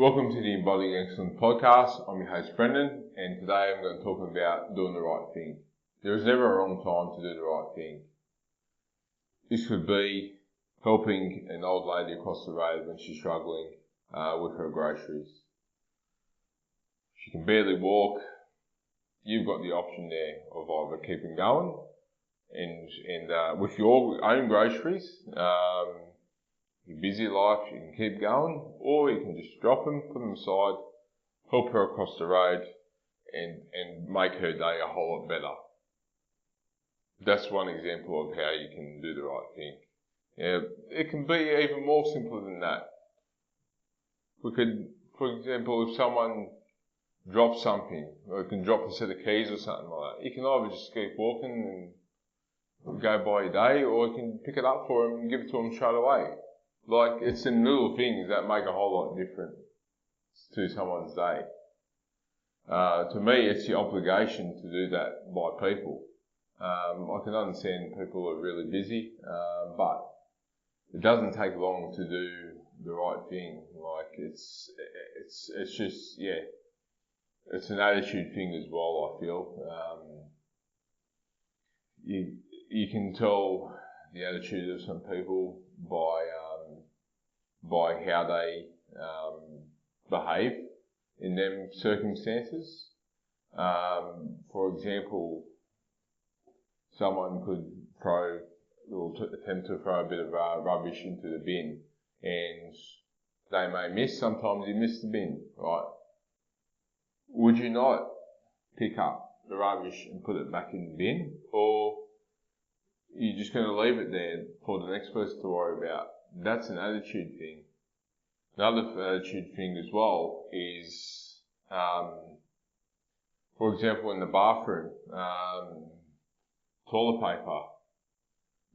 Welcome to the Embodying Excellence podcast. I'm your host Brendan, and today I'm going to talk about doing the right thing. There is never a wrong time to do the right thing. This could be helping an old lady across the road when she's struggling with her groceries. She can barely walk. You've got the option there of either keeping going and with your own groceries, your busy life, you can keep going, or you can just drop them, put them aside, help her across the road, and make her day a whole lot better. That's one example of how you can do the right thing. Yeah, it can be even more simple than that. We could, for example, if someone drops something, or you can drop a set of keys or something like that, you can either just keep walking and go by your day, or you can pick it up for them and give it to them straight away. Like, it's some little things that make a whole lot different to someone's day. To me, it's the obligation to do that by people. I can understand people are really busy, but it doesn't take long to do the right thing. Like, it's just, yeah, it's an attitude thing as well, I feel. You can tell the attitude of some people by how they behave in them circumstances. For example, someone could attempt to throw a bit of rubbish into the bin, and they may miss. Sometimes you miss the bin, right? Would you not pick up the rubbish and put it back in the bin, or you're just going to leave it there for the next person to worry about? That's an attitude thing. Another attitude thing as well is, for example, in the bathroom, toilet paper.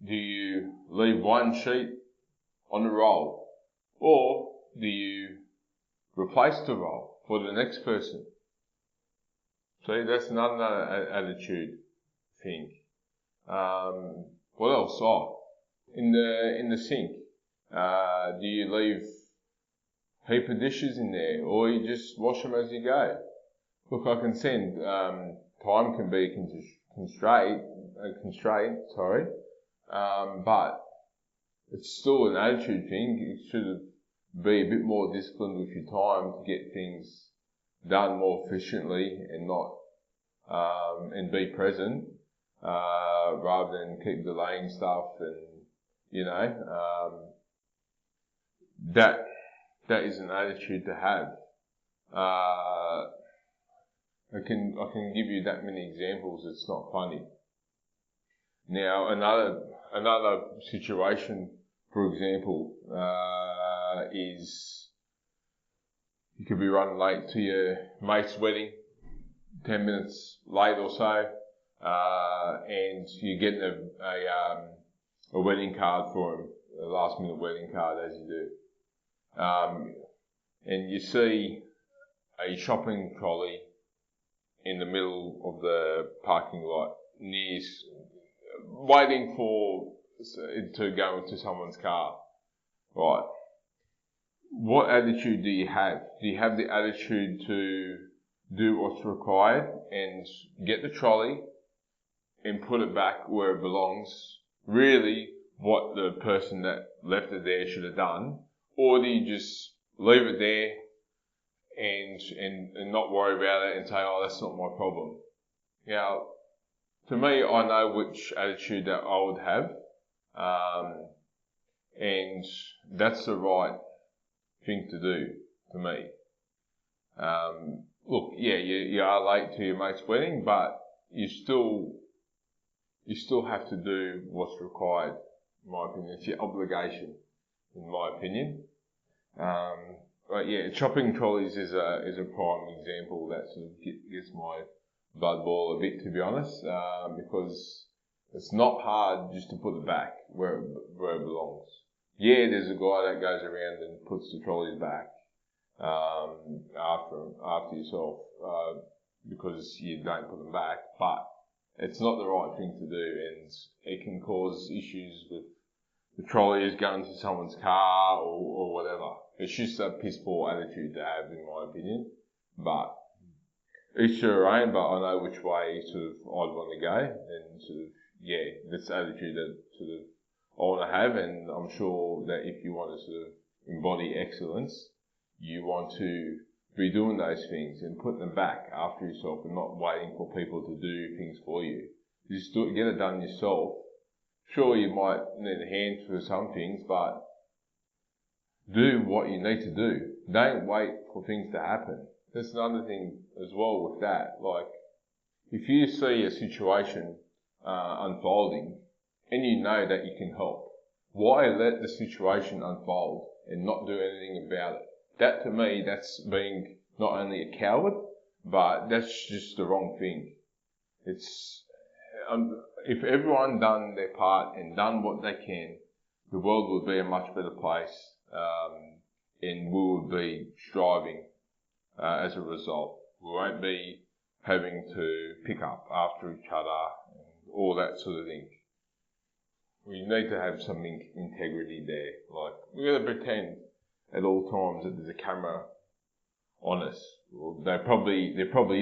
Do you leave one sheet on the roll, or do you replace the roll for the next person? See, that's another attitude thing. What else? In the sink, do you leave a heap of dishes in there, or you just wash them as you go? Look, I can send, time can be a constraint, but it's still an attitude thing. You should be a bit more disciplined with your time to get things done more efficiently and not, and be present, rather than keep delaying stuff and, that is an attitude to have. I can give you that many examples. It's not funny. Now, another situation, for example, is you could be running late to your mate's wedding, 10 minutes late or so, and you're getting a wedding card for him, a last minute wedding card as you do. And you see a shopping trolley in the middle of the parking lot, waiting for it to go into someone's car. Right. What attitude do you have? Do you have the attitude to do what's required and get the trolley and put it back where it belongs? Really, what the person that left it there should have done? Or do you just leave it there and not worry about it and say, oh, that's not my problem? Now, to me, I know which attitude that I would have, and that's the right thing to do, to me. Look, yeah, you are late to your mate's wedding, but you still have to do what's required, in my opinion. It's your obligation, in my opinion. But yeah, shopping trolleys is a prime example that sort of gets my blood boil a bit, to be honest, because it's not hard just to put it back where it belongs. Yeah, there's a guy that goes around and puts the trolleys back after yourself, because you don't put them back, but it's not the right thing to do, and it can cause issues with the trolley is going to someone's car or whatever. It's just a piss poor attitude to have, in my opinion. But each to their own, but I know which way sort of I'd want to go, and sort of, that's the attitude that sort of I want to have, and I'm sure that if you want to sort of embody excellence, you want to be doing those things and put them back after yourself and not waiting for people to do things for you. Just get it done yourself. Sure, you might need a hand for some things, but do what you need to do. Don't wait for things to happen. That's another thing as well with that. Like, if you see a situation unfolding and you know that you can help, why let the situation unfold and not do anything about it? That, to me, that's being not only a coward, but that's just the wrong thing. It's if everyone done their part and done what they can, the world would be a much better place, and we would be striving as a result. We won't be having to pick up after each other and all that sort of thing. We need to have some integrity there. Like, we've got to pretend at all times that there's a camera on us. Well, there probably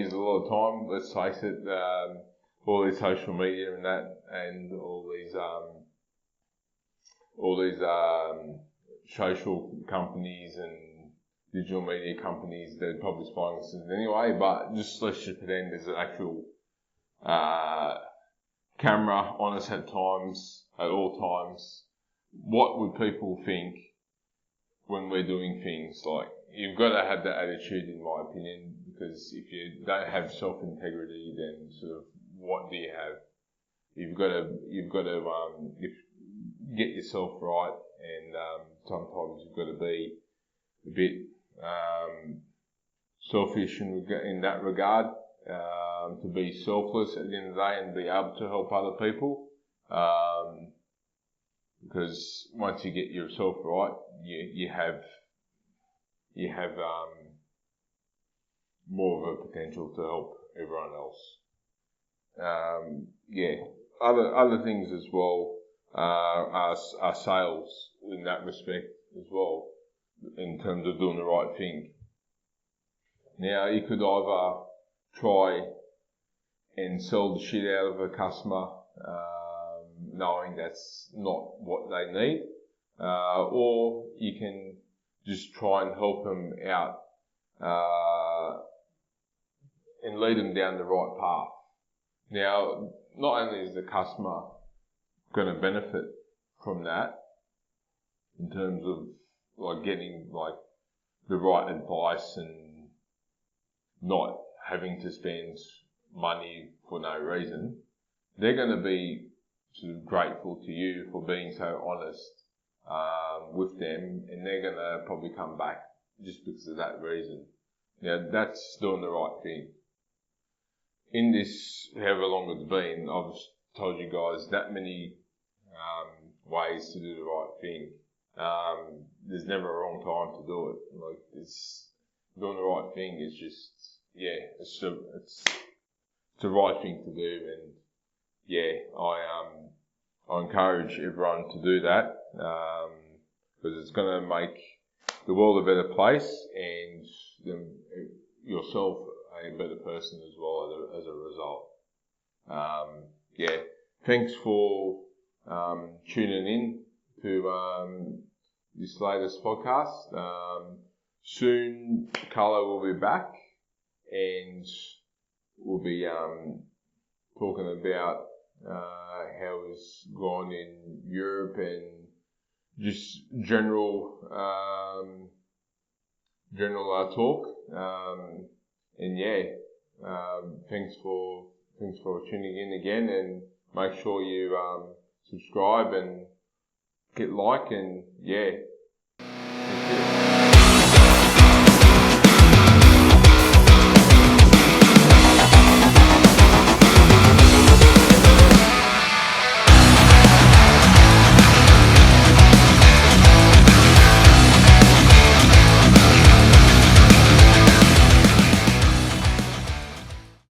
is a lot of time, let's face it, all these social media and that, and all these social companies and digital media companies, they're probably spying us anyway, but let's just pretend there's an actual camera on us at all times. What would people think when we're doing things? Like, you've got to have that attitude, in my opinion, because if you don't have self-integrity, then sort of what do you have? You've got to get yourself right, and sometimes you've got to be a bit selfish in that regard, to be selfless at the end of the day and be able to help other people. Because once you get yourself right, you have more of a potential to help everyone else. Other things as well are sales in that respect as well, in terms of doing the right thing. Now, you could either try and sell the shit out of a customer, knowing that's not what they need, or you can just try and help them out and lead them down the right path. Now, not only is the customer going to benefit from that in terms of like getting like the right advice and not having to spend money for no reason, they're going to be sort of grateful to you for being so honest with them, and they're going to probably come back just because of that reason. Now, that's doing the right thing. In this, however long it's been, I've told you guys that many ways to do the right thing. There's never a wrong time to do it. Like, it's doing the right thing is just, it's the right thing to do, and I encourage everyone to do that, because it's going to make the world a better place, and yourself a better person as well as a result. Thanks for tuning in to this latest podcast. Soon Carlo will be back, and we'll be talking about how it's gone in Europe and just general talk. Thanks for tuning in again, and make sure you subscribe and hit like, and